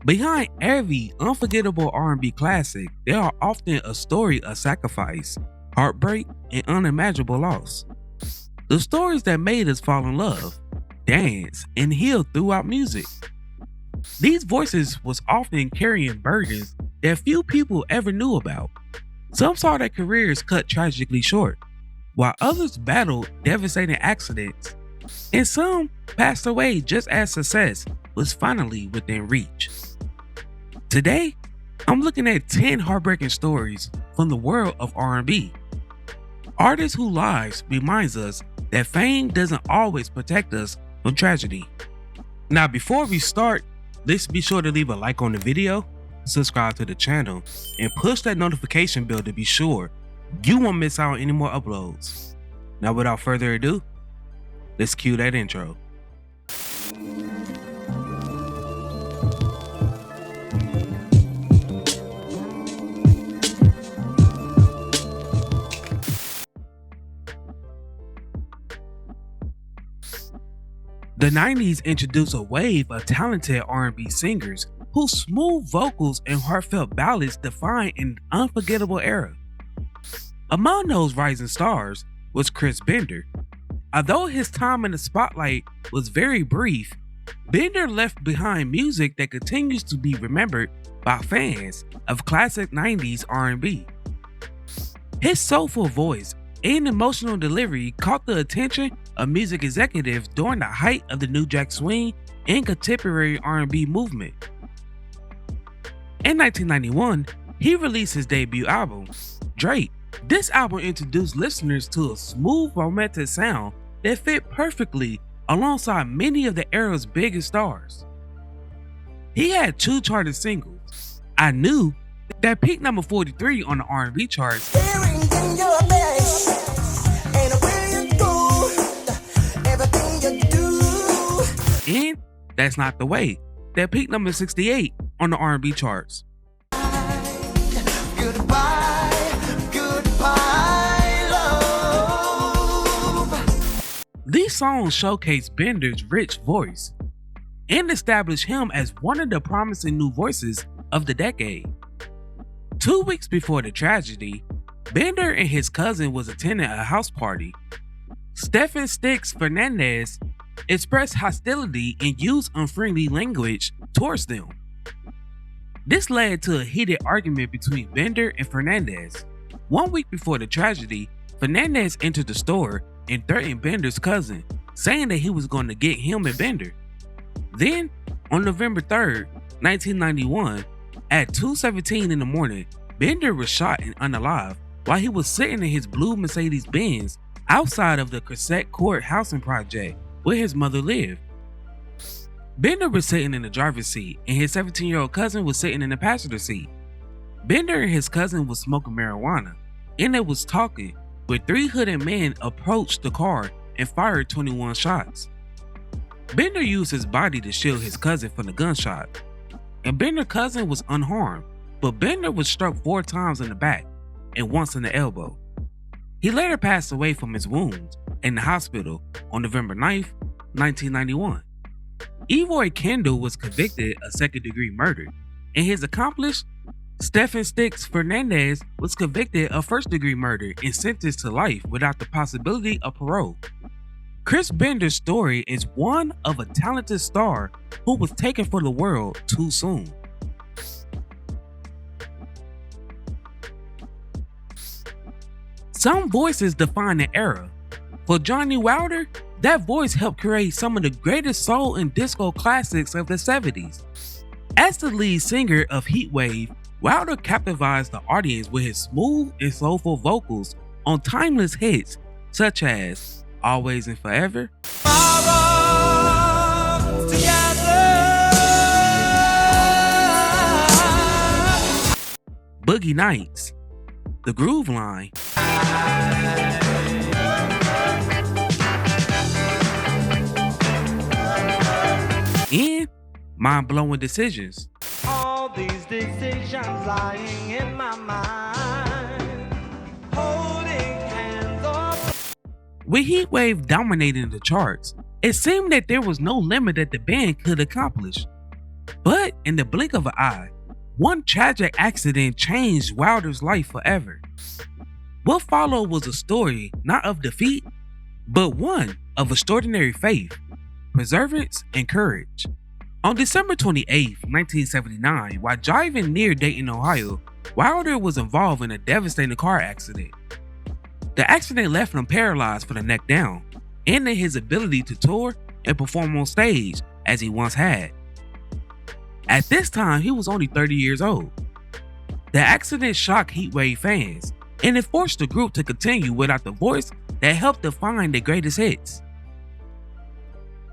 Behind every unforgettable R&B classic, there are often a story of sacrifice, heartbreak, and unimaginable loss. The stories that made us fall in love, dance, and heal throughout music. These voices was often carrying burdens that few people ever knew about. Some saw their careers cut tragically short, while others battled devastating accidents, and some passed away just as success was finally within reach. Today, I'm looking at 10 heartbreaking stories from the world of R&B. Artists whose lives reminds us that fame doesn't always protect us from tragedy. Now, before we start, let's be sure to leave a like on the video, subscribe to the channel, and push that notification bell to be sure you won't miss out on any more uploads. Now, without further ado, let's cue that intro. The 90s introduced a wave of talented R&B singers whose smooth vocals and heartfelt ballads defined an unforgettable era. Among those rising stars was Chris Bender. Although his time in the spotlight was very brief, Bender left behind music that continues to be remembered by fans of classic 90s R&B. His soulful voice and emotional delivery caught the attention of music executives during the height of the New Jack Swing and contemporary R&B movement. In 1991, he released his debut album, Drake. This album introduced listeners to a smooth romantic sound that fit perfectly alongside many of the era's biggest stars. He had two charted singles, I Knew, that peaked number 43 on the R&B charts, and That's Not the Way, that peaked number 68 on the R&B charts. Goodbye, love. These songs showcase Bender's rich voice and establish him as one of the promising new voices of the decade. 2 weeks before the tragedy, Bender and his cousin was attending a house party. Stephen Sticks Fernandez expressed hostility and used unfriendly language towards them. This led to a heated argument between Bender and Fernandez. 1 week before the tragedy, Fernandez entered the store and threatened Bender's cousin, saying that he was going to get him and Bender. Then, on November 3rd, 1991, at 2:17 in the morning, Bender was shot and unalive while he was sitting in his blue Mercedes-Benz outside of the Cassette Court housing project where his mother lived. Bender was sitting in the driver's seat and his 17-year-old cousin was sitting in the passenger seat. Bender and his cousin was smoking marijuana and they was talking when 3 hooded men approached the car and fired 21 shots. Bender used his body to shield his cousin from the gunshot, and Bender's cousin was unharmed, but Bender was struck 4 times in the back and once in the elbow. He later passed away from his wounds in the hospital on November 9th, 1991. Eroy Kendall was convicted of second-degree murder, and his accomplice, Stephen Sticks Fernandez, was convicted of first-degree murder and sentenced to life without the possibility of parole. Chris Bender's story is one of a talented star who was taken from the world too soon. Some voices define an era. For Johnnie Wilder, that voice helped create some of the greatest soul and disco classics of the 70s. As the lead singer of HEATWAVE, Wilder captivates the audience with his smooth and soulful vocals on timeless hits such as Always and Forever, Boogie Nights, The Groove Line, and Mind-Blowing Decisions. All these decisions lying in my mind, holding hands up. With HEATWAVE dominating the charts, it seemed that there was no limit that the band could accomplish. But in the blink of an eye, one tragic accident changed Wilder's life forever. What followed was a story not of defeat, but one of extraordinary faith, perseverance, and courage. On December 28, 1979, while driving near Dayton, Ohio, Wilder was involved in a devastating car accident. The accident left him paralyzed from the neck down, ending his ability to tour and perform on stage as he once had. At this time, he was only 30 years old. The accident shocked HEATWAVE fans, and it forced the group to continue without the voice that helped define their greatest hits.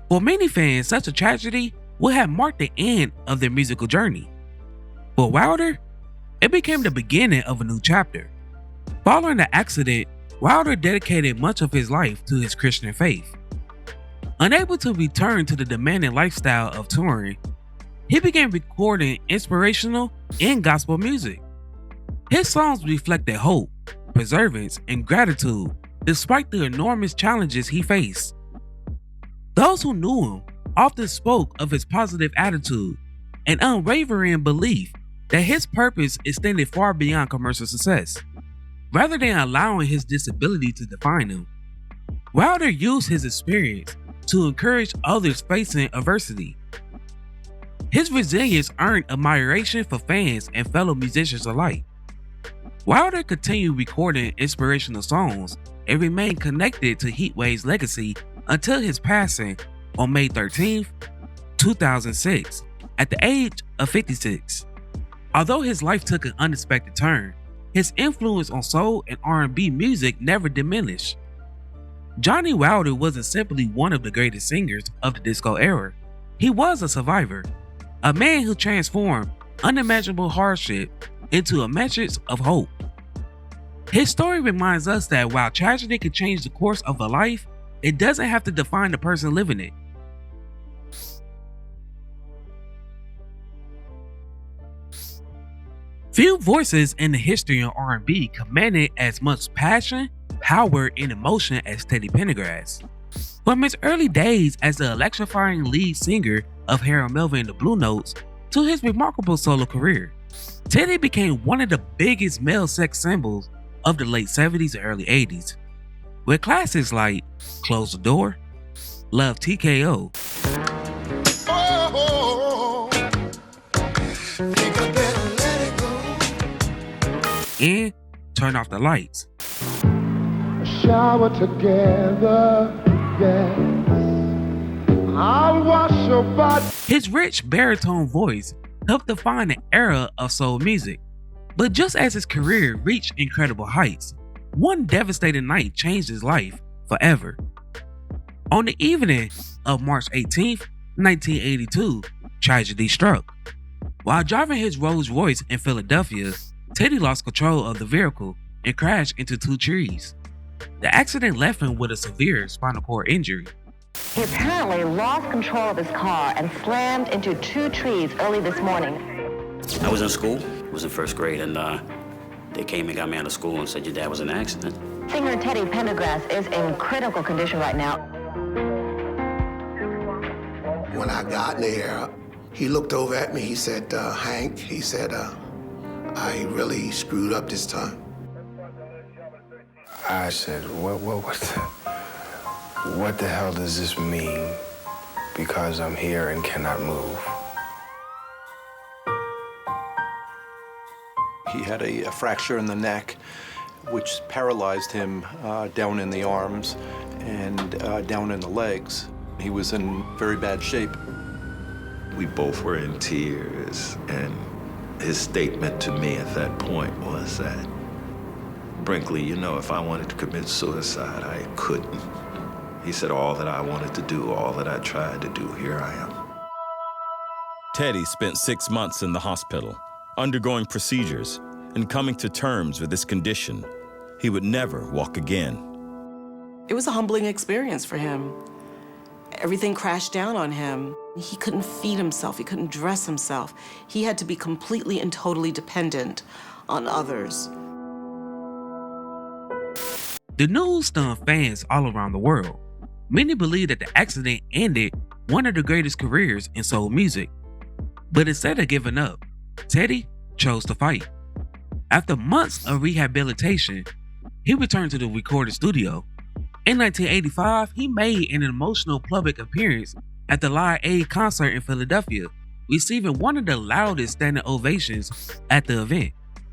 For many fans, such a tragedy would have marked the end of their musical journey. For Wilder, it became the beginning of a new chapter. Following the accident, Wilder dedicated much of his life to his Christian faith. Unable to return to the demanding lifestyle of touring, he began recording inspirational and gospel music. His songs reflected hope, perseverance, and gratitude despite the enormous challenges he faced. Those who knew him often spoke of his positive attitude and unwavering belief that his purpose extended far beyond commercial success. Rather than allowing his disability to define him, Wilder used his experience to encourage others facing adversity. His resilience earned admiration for fans and fellow musicians alike. Wilder continued recording inspirational songs and remained connected to HEATWAVE's legacy until his passing on May 13, 2006, at the age of 56. Although his life took an unexpected turn, his influence on soul and R&B music never diminished. Johnnie Wilder wasn't simply one of the greatest singers of the disco era. He was a survivor, a man who transformed unimaginable hardship into a message of hope. His story reminds us that while tragedy can change the course of a life, it doesn't have to define the person living it. Few voices in the history of R&B commanded as much passion, power, and emotion as Teddy Pendergrass. From his early days as the electrifying lead singer of Harold Melvin and the Blue Notes to his remarkable solo career, Teddy became one of the biggest male sex symbols of the late 70s and early 80s, with classics like Close the Door, Love TKO, and Turn Off the Lights. Shower together, yes. I'll wash your body. His rich baritone voice helped define an era of soul music. But just as his career reached incredible heights, one devastating night changed his life forever. On the evening of March 18, 1982, tragedy struck. While driving his Rolls Royce in Philadelphia, Teddy lost control of the vehicle and crashed into two trees. The accident left him with a severe spinal cord injury. He apparently lost control of his car and slammed into two trees early this morning. I was in school, was in first grade, and they came and got me out of school and said your dad was in an accident. Singer Teddy Pendergrass is in critical condition right now. When I got there, he looked over at me, he said, Hank, he said, I really screwed up this time. I said, what the hell does this mean? Because I'm here and cannot move. He had a fracture in the neck, which paralyzed him down in the arms and down in the legs. He was in very bad shape. We both were in tears, and his statement to me at that point was that, Brinkley, you know, if I wanted to commit suicide, I couldn't. He said, all that I wanted to do, all that I tried to do, here I am. Teddy spent 6 months in the hospital, undergoing procedures and coming to terms with his condition. He would never walk again. It was a humbling experience for him. Everything crashed down on him. He couldn't feed himself, he couldn't dress himself. He had to be completely and totally dependent on others. The news stunned fans all around the world. Many believe that the accident ended one of the greatest careers in soul music. But instead of giving up, Teddy chose to fight. After months of rehabilitation, he returned to the recording studio. In 1985, he made an emotional public appearance at the Live Aid concert in Philadelphia, receiving one of the loudest standing ovations at the event.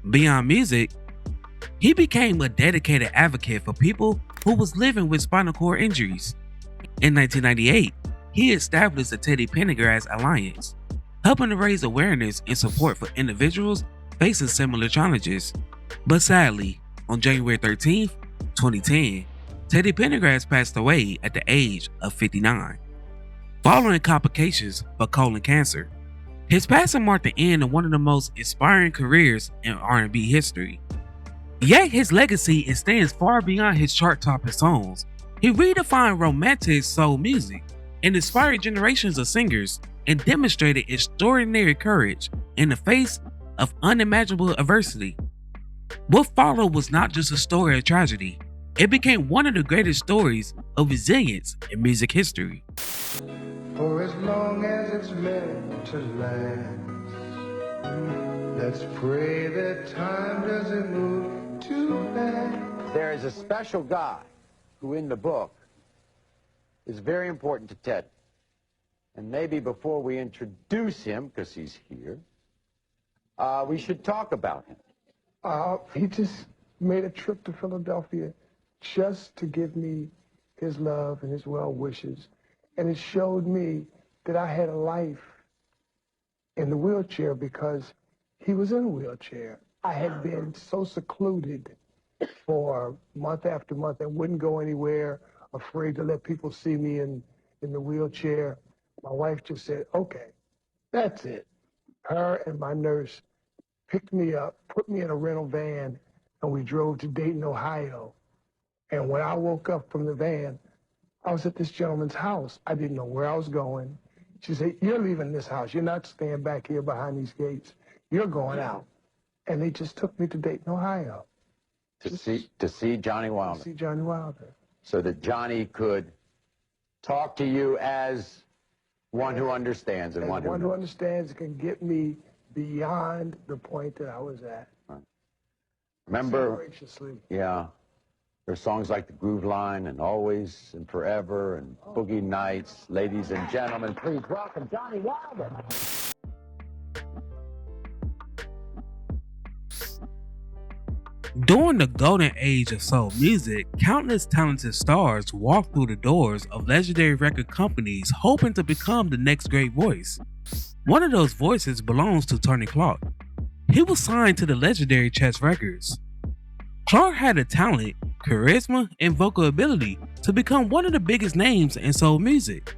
Beyond music, he became a dedicated advocate for people who was living with spinal cord injuries. In 1998, he established the Teddy Pendergrass Alliance, helping to raise awareness and support for individuals facing similar challenges. But sadly, on January 13th, 2010, Teddy Pendergrass passed away at the age of 59, following complications for colon cancer. His passing marked the end of one of the most inspiring careers in R&B history. Yet his legacy extends far beyond his chart-topping songs. He redefined romantic soul music and inspired generations of singers and demonstrated extraordinary courage in the face of unimaginable adversity. What followed was not just a story of tragedy, it became one of the greatest stories of resilience in music history. For as long as it's meant to last, let's pray that time doesn't move too fast. There is a special guy who in the book is very important to Ted. And maybe before we introduce him, because he's here, we should talk about him. He just made a trip to Philadelphia just to give me his love and his well wishes. And it showed me that I had a life in the wheelchair because he was in a wheelchair. I had been so secluded for month after month and wouldn't go anywhere, afraid to let people see me in the wheelchair. My wife just said, okay, that's it. Her and my nurse picked me up, put me in a rental van, and we drove to Dayton, Ohio. And when I woke up from the van, I was at this gentleman's house. I didn't know where I was going. She said, you're leaving this house. You're not staying back here behind these gates. You're going out. And they just took me to Dayton, Ohio. To see Johnnie Wilder. To see Johnnie Wilder. So that Johnny could talk to you as one who understands and one who understands can get me beyond the point that I was at. Right. Remember, so graciously. Yeah, there's songs like The Groove Line and Always and Forever and Boogie Nights. Ladies and gentlemen, please welcome Johnnie Wilder. During the golden age of soul music, countless talented stars walked through the doors of legendary record companies hoping to become the next great voice. One of those voices belongs to Tony Clarke. He was signed to the legendary Chess Records. Clarke had the talent, charisma, and vocal ability to become one of the biggest names in soul music.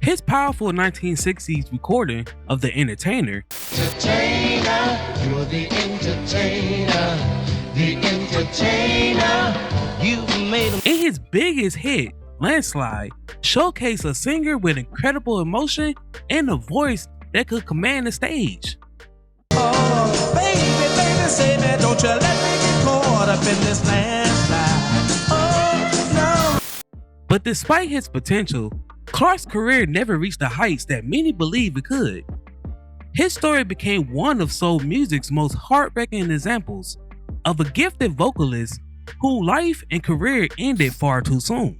His powerful 1960s recording of The Entertainer, You're the entertainer. The entertainer, you made him. and his biggest hit, Landslide, showcased a singer with incredible emotion and a voice that could command the stage. Oh, baby, say that, don't you let me get caught up in this landslide. Oh, no. But despite his potential, Clarke's career never reached the heights that many believed it could. His story became one of soul music's most heartbreaking examples of a gifted vocalist whose life and career ended far too soon.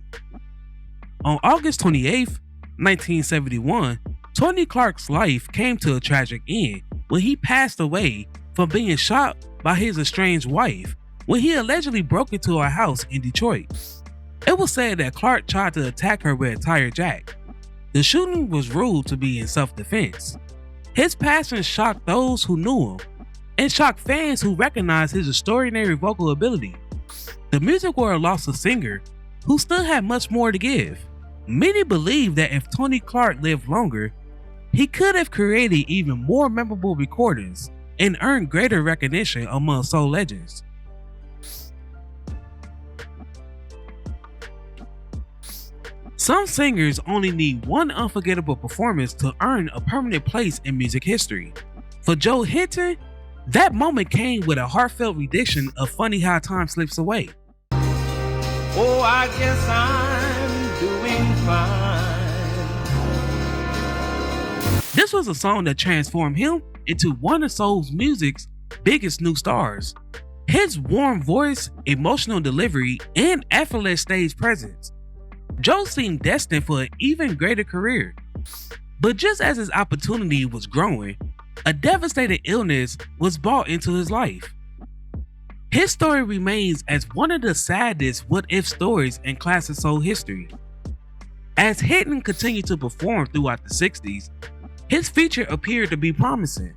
On August 28, 1971, Tony Clarke's life came to a tragic end when he passed away from being shot by his estranged wife when he allegedly broke into her house in Detroit. It was said that Clarke tried to attack her with a tire jack. The shooting was ruled to be in self-defense. His passing shocked those who knew him and shocked fans who recognized his extraordinary vocal ability. The music world lost a singer who still had much more to give. Many believe that if Tony Clarke lived longer, he could have created even more memorable recordings and earned greater recognition among soul legends. Some singers only need one unforgettable performance to earn a permanent place in music history. For Joe Hinton, that moment came with a heartfelt rendition of Funny How Time Slips Away. Oh, I guess I'm doing fine. This was a song that transformed him into one of soul music's biggest new stars. His warm voice, emotional delivery, and effortless stage presence, Joe seemed destined for an even greater career. But just as his opportunity was growing, a devastating illness was brought into his life. His story remains as one of the saddest what-if stories in classic soul history. As Hinton continued to perform throughout the 60s, his future appeared to be promising.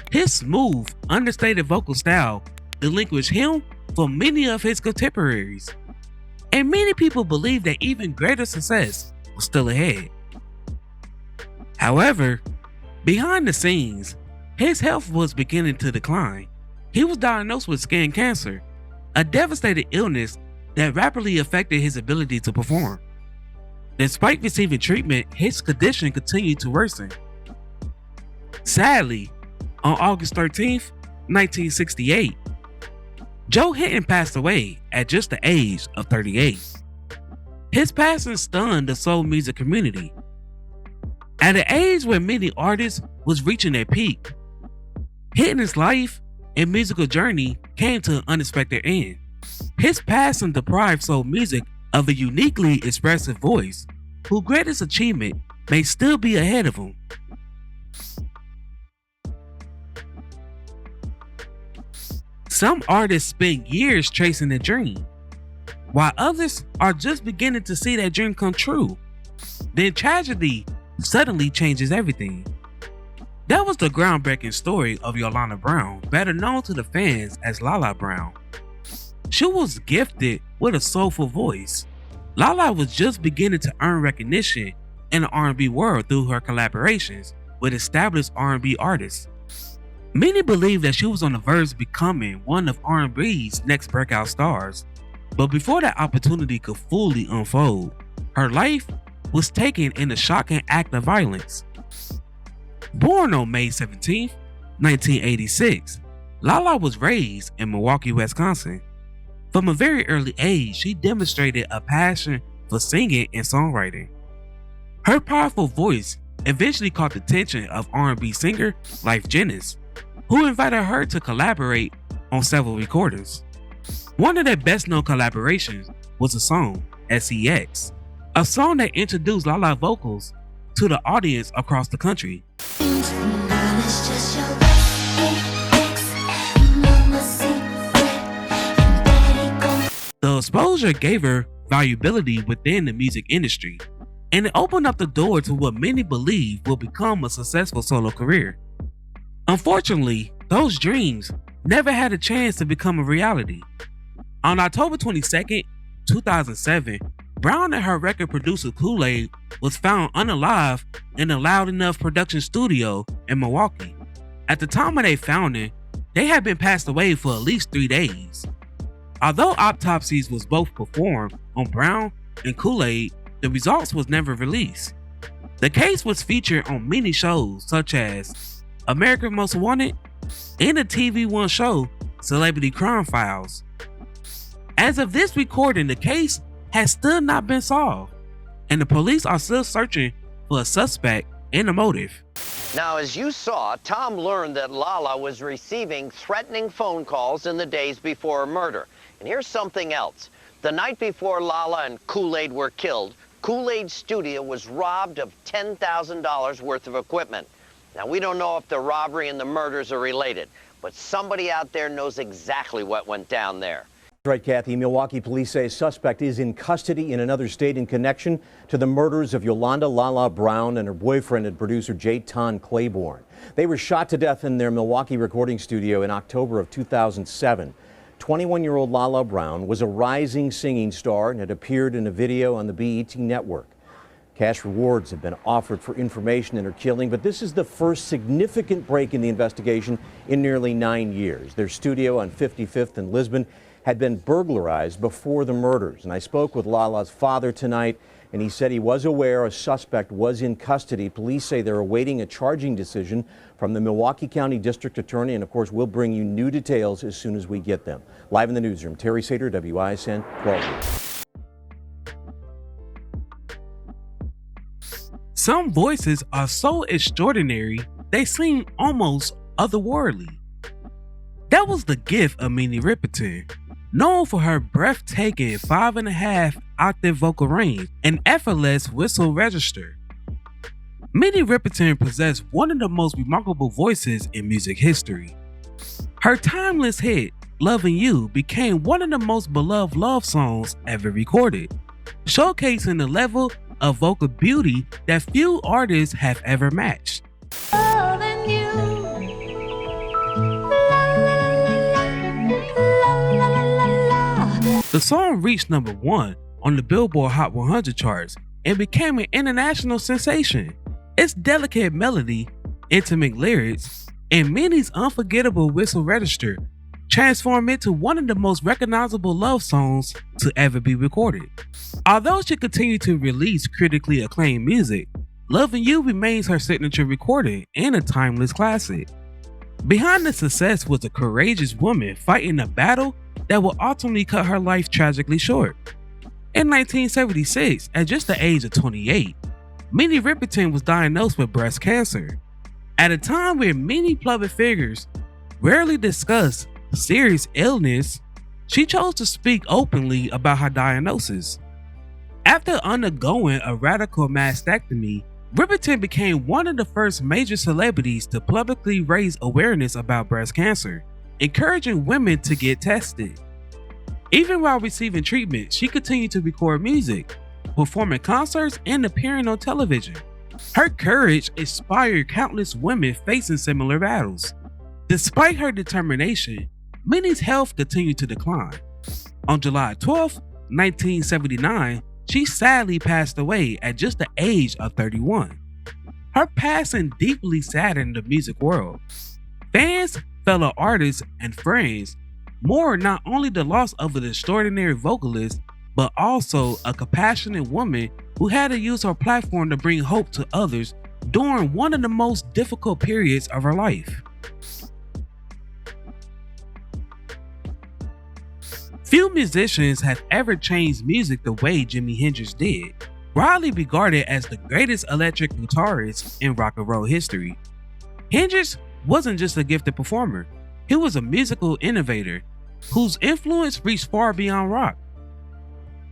His smooth, understated vocal style distinguished him from many of his contemporaries, and many people believed that even greater success was still ahead. However, behind the scenes, his health was beginning to decline. He was diagnosed with skin cancer, a devastating illness that rapidly affected his ability to perform. Despite receiving treatment, his condition continued to worsen. Sadly, on August 13th, 1968, Joe Hinton passed away at just the age of 38. His passing stunned the soul music community. At an age where many artists was reaching their peak, Hinton's life and musical journey came to an unexpected end. His passing deprived soul music of a uniquely expressive voice, whose greatest achievement may still be ahead of him. Some artists spend years chasing a dream, while others are just beginning to see that dream come true. Then tragedy suddenly changes everything. That was the groundbreaking story of Yolanda Brown, better known to the fans as LaLa Brown. She was gifted with a soulful voice. LaLa was just beginning to earn recognition in the R&B world through her collaborations with established R&B artists. Many believe that she was on the verge of becoming one of R&B's next breakout stars, but before that opportunity could fully unfold, her life was taken in a shocking act of violence. Born on May 17, 1986, LaLa was raised in Milwaukee, Wisconsin. From a very early age, she demonstrated a passion for singing and songwriting. Her powerful voice eventually caught the attention of R&B singer Lyfe Jennings, who invited her to collaborate on several recordings. One of their best-known collaborations was the song SEX, a song that introduced LaLa vocals to the audience across the country. The exposure gave her valuability within the music industry, and it opened up the door to what many believe will become a successful solo career. Unfortunately, those dreams never had a chance to become a reality. On October 22nd, 2007, Brown and her record producer Kool-Aid was found unalive in a Loud Enough production studio in Milwaukee. At the time of their founding, they had been passed away for at least 3 days. Although autopsies was both performed on Brown and Kool-Aid, the results was never released. The case was featured on many shows such as America's Most Wanted and the TV One show Celebrity Crime Files. As of this recording, the case has still not been solved, and the police are still searching for a suspect and a motive. Now, as you saw, Tom learned that LaLa was receiving threatening phone calls in the days before her murder. And here's something else. The night before LaLa and Kool-Aid were killed, Kool-Aid's studio was robbed of $10,000 worth of equipment. Now, we don't know if the robbery and the murders are related, but somebody out there knows exactly what went down there. Right, Kathy. Milwaukee police say a suspect is in custody in another state in connection to the murders of Yolanda LaLa Brown and her boyfriend and producer Jayton Claiborne. They were shot to death in their Milwaukee recording studio in October of 2007. 21-year-old LaLa Brown was a rising singing star and had appeared in a video on the BET network. Cash rewards have been offered for information in her killing, but this is the first significant break in the investigation in nearly 9 years. Their studio on 55th and Lisbon had been burglarized before the murders. And I spoke with LaLa's father tonight, and he said he was aware a suspect was in custody. Police say they're awaiting a charging decision from the Milwaukee County District Attorney, and of course we'll bring you new details as soon as we get them. Live in the newsroom, Terry Sater, WISN 12 News. Some voices are so extraordinary they seem almost otherworldly. That was the gift of Minnie Riperton, known for her breathtaking 5.5 octave vocal range and effortless whistle register. Minnie Riperton possessed one of the most remarkable voices in music history. Her timeless hit, Lovin' You, became one of the most beloved love songs ever recorded, showcasing the level of vocal beauty that few artists have ever matched. Loving you. The song reached #1 on the Billboard Hot 100 charts and became an international sensation. Its delicate melody, intimate lyrics, and Minnie's unforgettable whistle register transformed it to one of the most recognizable love songs to ever be recorded. Although she continued to release critically acclaimed music, Lovin' You remains her signature recording and a timeless classic. Behind the success was a courageous woman fighting a battle that would ultimately cut her life tragically short. In 1976, at just the age of 28, Minnie Riperton was diagnosed with breast cancer. At a time where many public figures rarely discuss serious illness, she chose to speak openly about her diagnosis. After undergoing a radical mastectomy, Riperton became one of the first major celebrities to publicly raise awareness about breast cancer, encouraging women to get tested. Even while receiving treatment, she continued to record music, performing concerts, and appearing on television. Her courage inspired countless women facing similar battles. Despite her determination, Minnie's health continued to decline. On July 12, 1979, she sadly passed away at just the age of 31. Her passing deeply saddened the music world. Fans, fellow artists, and friends mourned not only the loss of an extraordinary vocalist, but also a compassionate woman who had to use her platform to bring hope to others during one of the most difficult periods of her life. Few musicians have ever changed music the way Jimi Hendrix did, widely regarded as the greatest electric guitarist in rock and roll history. Hendrix wasn't just a gifted performer, he was a musical innovator whose influence reached far beyond rock.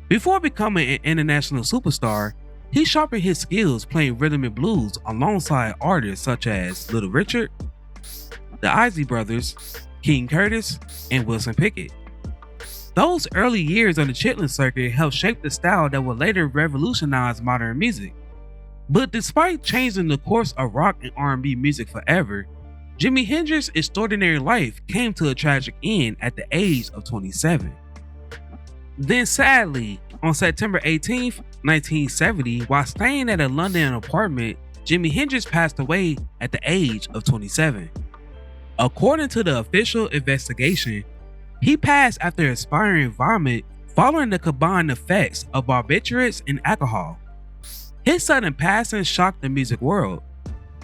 Before becoming an international superstar, he sharpened his skills playing rhythm and blues alongside artists such as Little Richard, the Isley Brothers, King Curtis, and Wilson Pickett. Those early years on the Chitlin circuit helped shape the style that would later revolutionize modern music. But despite changing the course of rock and R&B music forever, Jimi Hendrix's extraordinary life came to a tragic end at the age of 27. Then sadly, on September 18, 1970, while staying at a London apartment, Jimi Hendrix passed away at the age of 27. According to the official investigation, he passed after expiring vomit following the combined effects of barbiturates and alcohol. His sudden passing shocked the music world.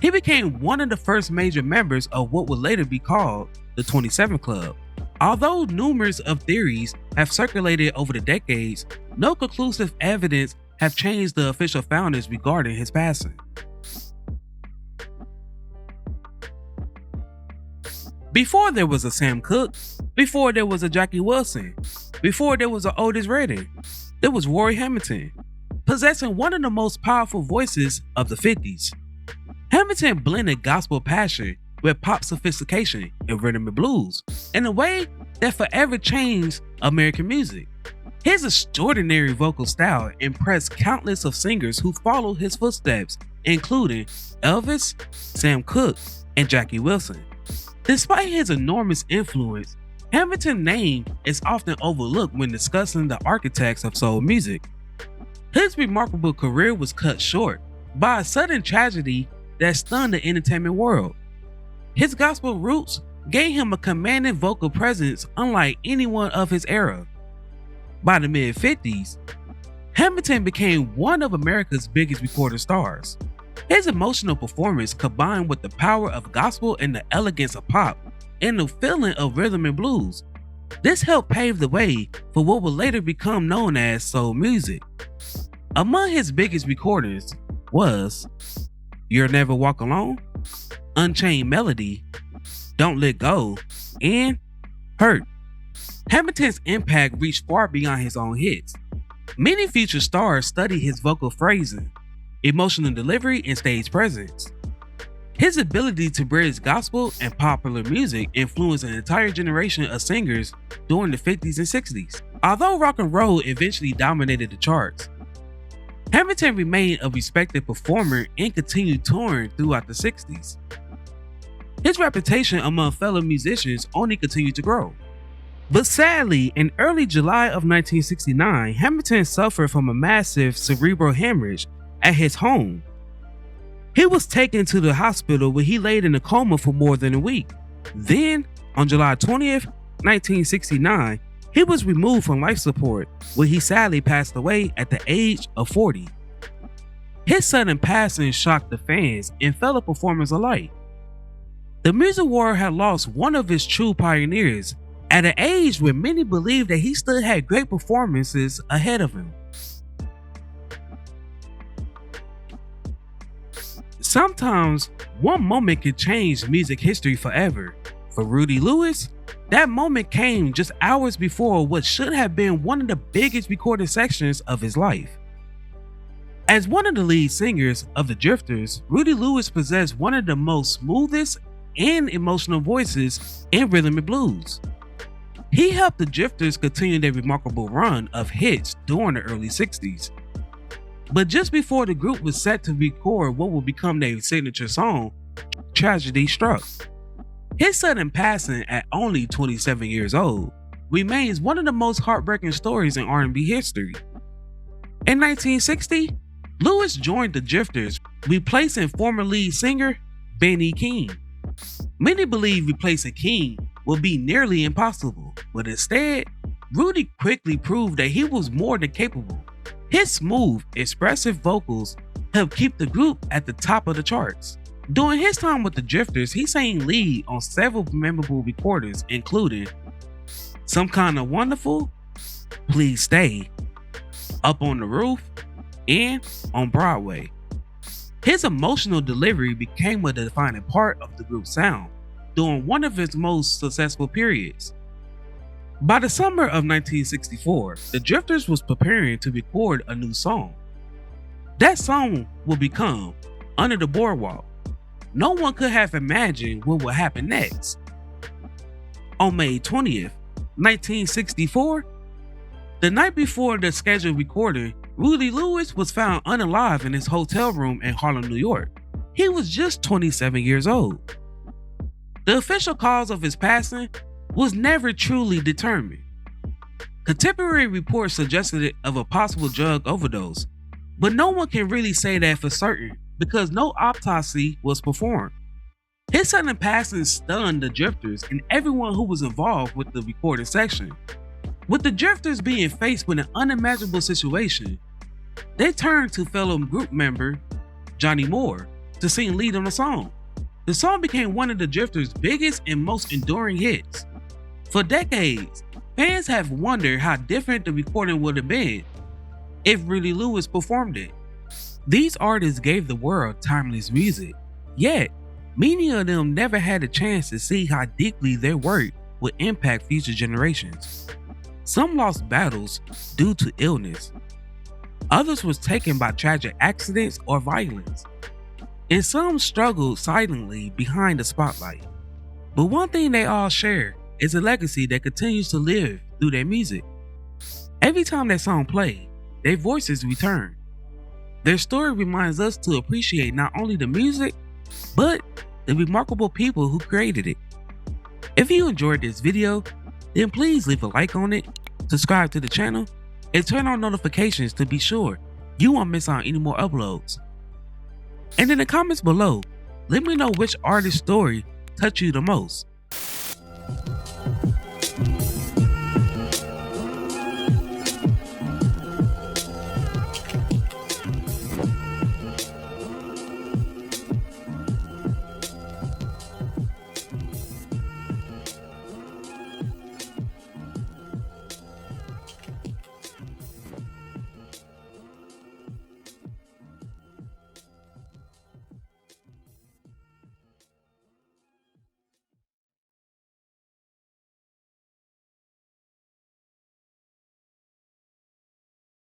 He became one of the first major members of what would later be called the 27 Club. Although numerous of theories have circulated over the decades, no conclusive evidence have changed the official founders regarding his passing. Before there was a Sam Cooke, before there was a Jackie Wilson, before there was a Otis Redding, there was Roy Hamilton, possessing one of the most powerful voices of the 50s. Hamilton blended gospel passion with pop sophistication and rhythm and blues in a way that forever changed American music. His extraordinary vocal style impressed countless of singers who followed his footsteps, including Elvis, Sam Cooke, and Jackie Wilson. Despite his enormous influence, Hamilton's name is often overlooked when discussing the architects of soul music. His remarkable career was cut short by a sudden tragedy that stunned the entertainment world. His gospel roots gave him a commanding vocal presence unlike anyone of his era. By the mid-50s, Hamilton became one of America's biggest recording stars. His emotional performance combined with the power of gospel and the elegance of pop and the feeling of rhythm and blues. This helped pave the way for what would later become known as soul music. Among his biggest recordings was You'll Never Walk Alone, Unchained Melody, Don't Let Go, and Hurt. Hamilton's impact reached far beyond his own hits. Many future stars studied his vocal phrasing, emotional delivery, and stage presence. His ability to bridge gospel and popular music influenced an entire generation of singers during the 50s and 60s. Although rock and roll eventually dominated the charts, Hamilton remained a respected performer and continued touring throughout the 60s. His reputation among fellow musicians only continued to grow. But sadly, in early July of 1969, Hamilton suffered from a massive cerebral hemorrhage at his home. He was taken to the hospital where he laid in a coma for more than a week. Then, on July 20th, 1969, he was removed from life support, where he sadly passed away at the age of 40. His sudden passing shocked the fans and fellow performers alike. The music world had lost one of its true pioneers at an age where many believed that he still had great performances ahead of him. Sometimes one moment can change music history forever. For Rudy Lewis, that moment came just hours before what should have been one of the biggest recorded sections of his life. As one of the lead singers of the Drifters, Rudy Lewis possessed one of the most smoothest and emotional voices in rhythm and blues. He helped the Drifters continue their remarkable run of hits during the early 60s. But just before the group was set to record what would become their signature song, tragedy struck. His sudden passing at only 27 years old remains one of the most heartbreaking stories in R&B history. In 1960, Lewis joined the Drifters, replacing former lead singer Benny King. Many believe replacing King would be nearly impossible, but instead, Rudy quickly proved that he was more than capable. His smooth, expressive vocals helped keep the group at the top of the charts. During his time with the Drifters, he sang lead on several memorable recordings, including Some Kind of Wonderful, Please Stay, Up on the Roof, and On Broadway. His emotional delivery became a defining part of the group's sound during one of its most successful periods. By the summer of 1964, the Drifters was preparing to record a new song. That song would become Under the Boardwalk. No one could have imagined what would happen next. On May 20th, 1964, the night before the scheduled recording, Rudy Lewis was found unalive in his hotel room in Harlem, New York. He was just 27 years old. The official cause of his passing was never truly determined. Contemporary reports suggested it of a possible drug overdose, but no one can really say that for certain because no autopsy was performed. His sudden passing stunned the Drifters and everyone who was involved with the recording section. With the Drifters being faced with an unimaginable situation, they turned to fellow group member Johnnie Moore to sing lead on the song. The song became one of the Drifters' biggest and most enduring hits. For decades, fans have wondered how different the recording would have been if Rudy Lewis performed it. These artists gave the world timeless music, yet many of them never had a chance to see how deeply their work would impact future generations. Some lost battles due to illness. Others was taken by tragic accidents or violence. And some struggled silently behind the spotlight. But one thing they all share is a legacy that continues to live through their music. Every time that song plays, their voices return. Their story reminds us to appreciate not only the music, but the remarkable people who created it. If you enjoyed this video, then please leave a like on it, subscribe to the channel, and turn on notifications to be sure you won't miss out any more uploads. And in the comments below, let me know which artist's story touched you the most.